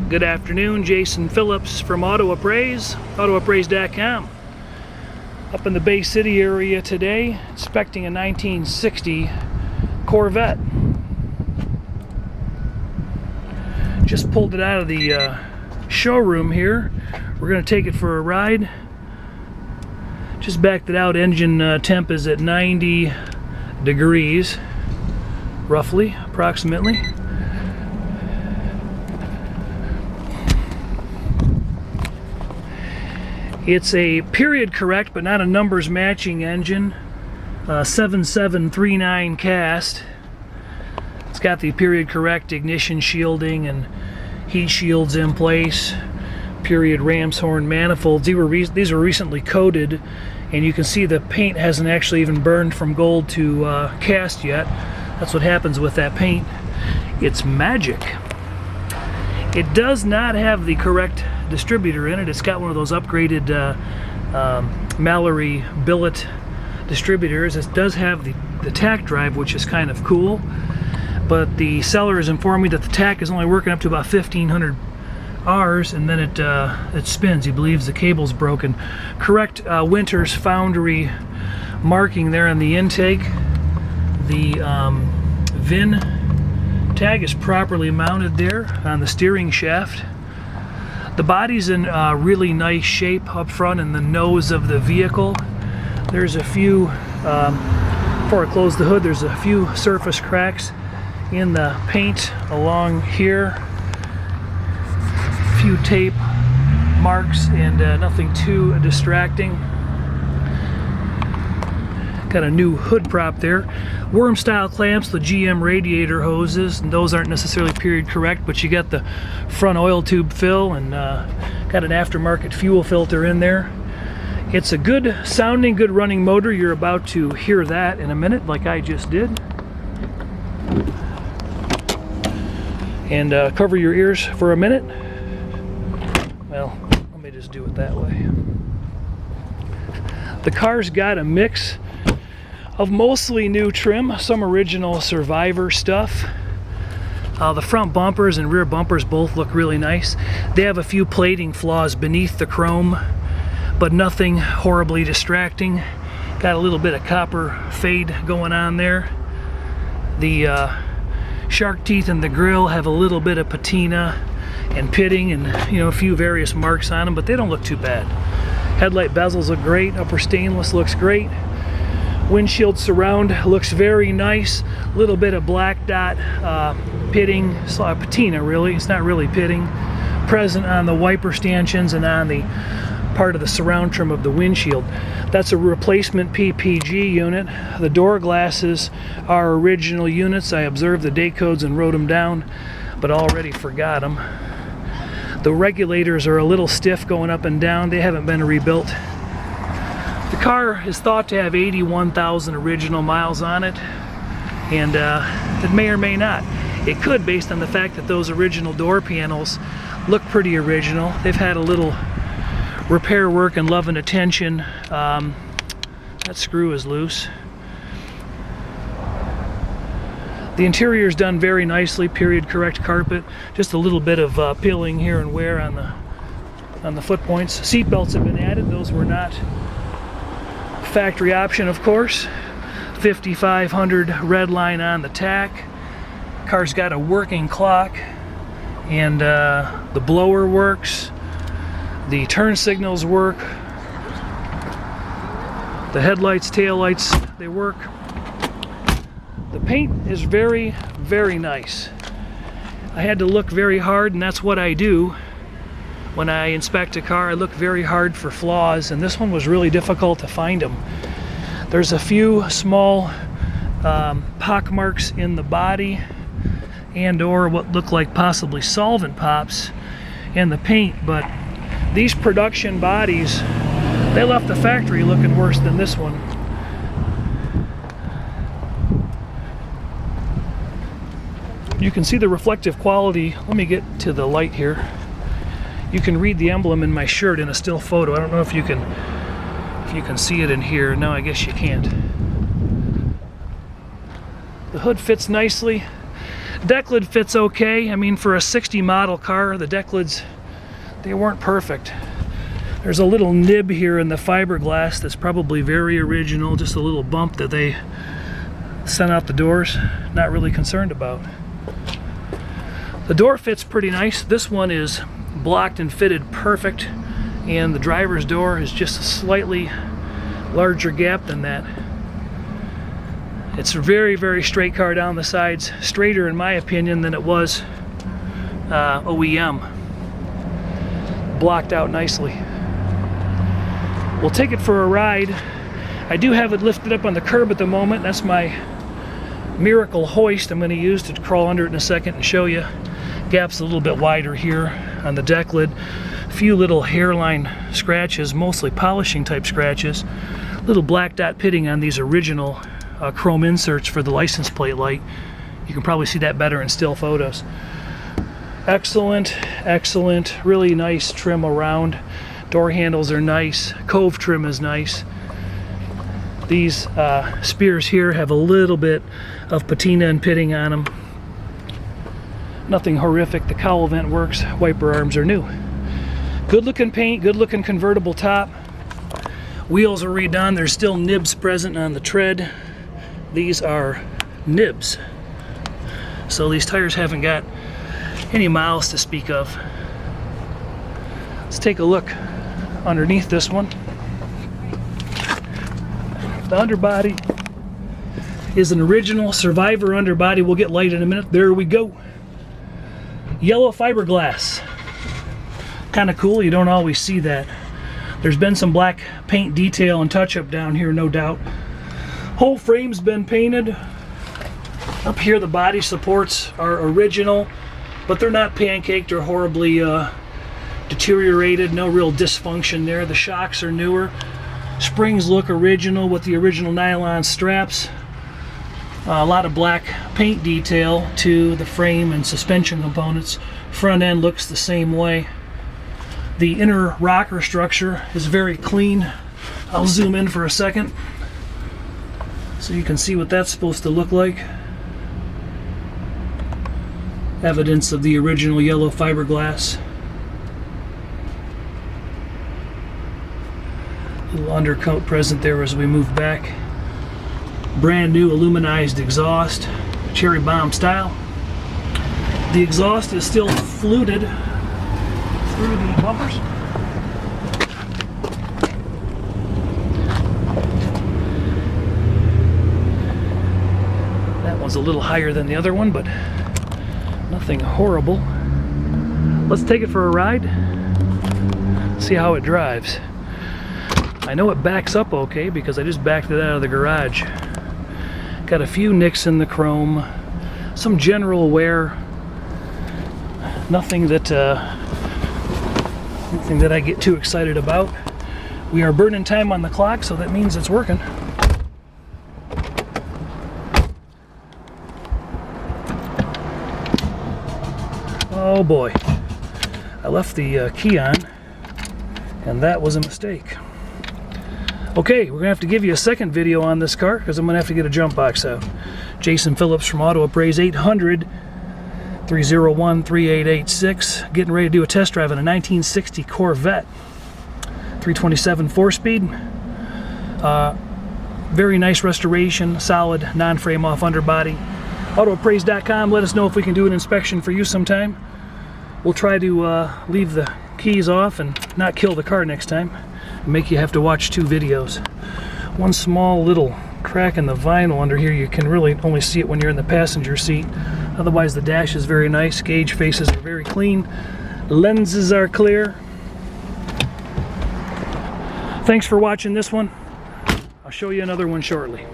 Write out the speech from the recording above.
Good afternoon, Jason Phillips from Appraise, autoappraise.com. Up in the Bay City area today, inspecting a 1960 Corvette. Just pulled it out of the showroom here. We're going to take it for a ride. Just backed it out. Engine temp is at 90 degrees, roughly, approximately. It's a period correct but not a numbers matching engine, 7739 cast. It's got the period correct ignition shielding and heat shields in place, period ram's horn manifolds. These were recently coated, and you can see the paint hasn't actually even burned from gold to cast yet. That's what happens with that paint. It's magic. It does not have the correct distributor in it. It's got one of those upgraded Mallory billet distributors. It does have the tack drive, which is kind of cool, but the seller has informed me that the tack is only working up to about 1500 Rs, and then it spins. He believes the cable's broken. Correct Winters Foundry marking there on the intake. The VIN tag is properly mounted there on the steering shaft. The body's in really nice shape up front in the nose of the vehicle. There's a few, before I close the hood, there's a few surface cracks in the paint along here. A few tape marks and nothing too distracting. Got a new hood prop there. Worm style clamps, the GM radiator hoses, and those aren't necessarily period correct, but you got the front oil tube fill and got an aftermarket fuel filter in there. It's a good sounding, good running motor. You're about to hear that in a minute, like I just did. And cover your ears for a minute. Well, let me just do it that way. The car's got a mix of mostly new trim, some original Survivor stuff. The front bumpers and rear bumpers both look really nice. They have a few plating flaws beneath the chrome, but nothing horribly distracting. Got a little bit of copper fade going on there. The shark teeth in the grill have a little bit of patina and pitting and a few various marks on them, but they don't look too bad. Headlight bezels look great. Upper stainless looks great. Windshield surround looks very nice. A little bit of black dot pitting, patina really, it's not really pitting, present on the wiper stanchions and on the part of the surround trim of the windshield. That's a replacement PPG unit. The door glasses are original units. I observed the date codes and wrote them down, but already forgot them. The regulators are a little stiff going up and down. They haven't been rebuilt. The car is thought to have 81,000 original miles on it, and it may or may not. It could, based on the fact that those original door panels look pretty original. They've had a little repair work and love and attention. That screw is loose. The interior is done very nicely, period correct carpet. Just a little bit of peeling here and wear on the foot points. Seat belts have been added. Those were not factory option, of course. 5500 red line on the tack. Car's got a working clock, and the blower works. The turn signals work. The headlights, taillights, they work. The paint is very, very nice. I had to look very hard, and that's what I do. When I inspect a car, I look very hard for flaws, and this one was really difficult to find them. There's a few small pock marks in the body and or what look like possibly solvent pops in the paint, but these production bodies, they left the factory looking worse than this one. You can see the reflective quality. Let me get to the light here. You can read the emblem in my shirt in a still photo. I don't know if you can see it in here. No, I guess you can't. The hood fits nicely. Deck lid fits okay. I mean, for a 60 model car, the deck lids, they weren't perfect. There's a little nib here in the fiberglass that's probably very original, just a little bump that they sent out the doors. Not really concerned about. The door fits pretty nice. This one is blocked and fitted perfect, and the driver's door is just a slightly larger gap than that. It's a very, very straight car down the sides, straighter in my opinion than it was OEM. Blocked out nicely. We'll take it for a ride. I do have it lifted up on the curb at the moment. That's my miracle hoist I'm going to use to crawl under it in a second and show you. Gap's a little bit wider here on the deck lid. A few little hairline scratches, mostly polishing type scratches. Little black dot pitting on these original chrome inserts for the license plate light. You can probably see that better in still photos. Excellent, excellent, really nice trim around. Door handles are nice, cove trim is nice. These spears here have a little bit of patina and pitting on them. Nothing horrific. The cowl vent works, wiper arms are new. Good looking paint, good looking convertible top. Wheels are redone, there's still nibs present on the tread. These are nibs. So these tires haven't got any miles to speak of. Let's take a look underneath this one. The underbody is an original Survivor underbody. We'll get light in a minute. There we go. Yellow fiberglass. Kind of cool. You don't always see that. There's been some black paint detail and touch-up down here, no doubt. Whole frame's been painted. Up here the body supports are original, but they're not pancaked or horribly deteriorated. No real dysfunction there. The shocks are newer. Springs look original with the original nylon straps. A lot of black paint detail to the frame and suspension components. Front end looks the same way. The inner rocker structure is very clean. I'll zoom in for a second so you can see what that's supposed to look like. Evidence of the original yellow fiberglass. Little undercoat present there as we move back. Brand new aluminized exhaust, cherry bomb style. The exhaust is still fluted through the bumpers. That one's a little higher than the other one, but nothing horrible. Let's take it for a ride, see how it drives. I know it backs up okay because I just backed it out of the garage. Got a few nicks in the chrome, some general wear. Nothing that I get too excited about. We are burning time on the clock, so that means it's working. Oh boy, I left the key on, and that was a mistake. Okay, we're gonna have to give you a second video on this car because I'm gonna have to get a jump box out. Jason Phillips from Auto Appraise 800-301-3886, getting ready to do a test drive on a 1960 Corvette 327 4-speed. Very nice restoration, solid non-frame off underbody. AutoAppraise.com, let us know if we can do an inspection for you sometime. We'll try to leave the keys off and not kill the car next time. Make you have to watch two videos. One small little crack in the vinyl under here, you can really only see it when you're in the passenger seat. Otherwise the dash is very nice, gauge faces are very clean, lenses are clear. Thanks for watching this one. I'll show you another one shortly.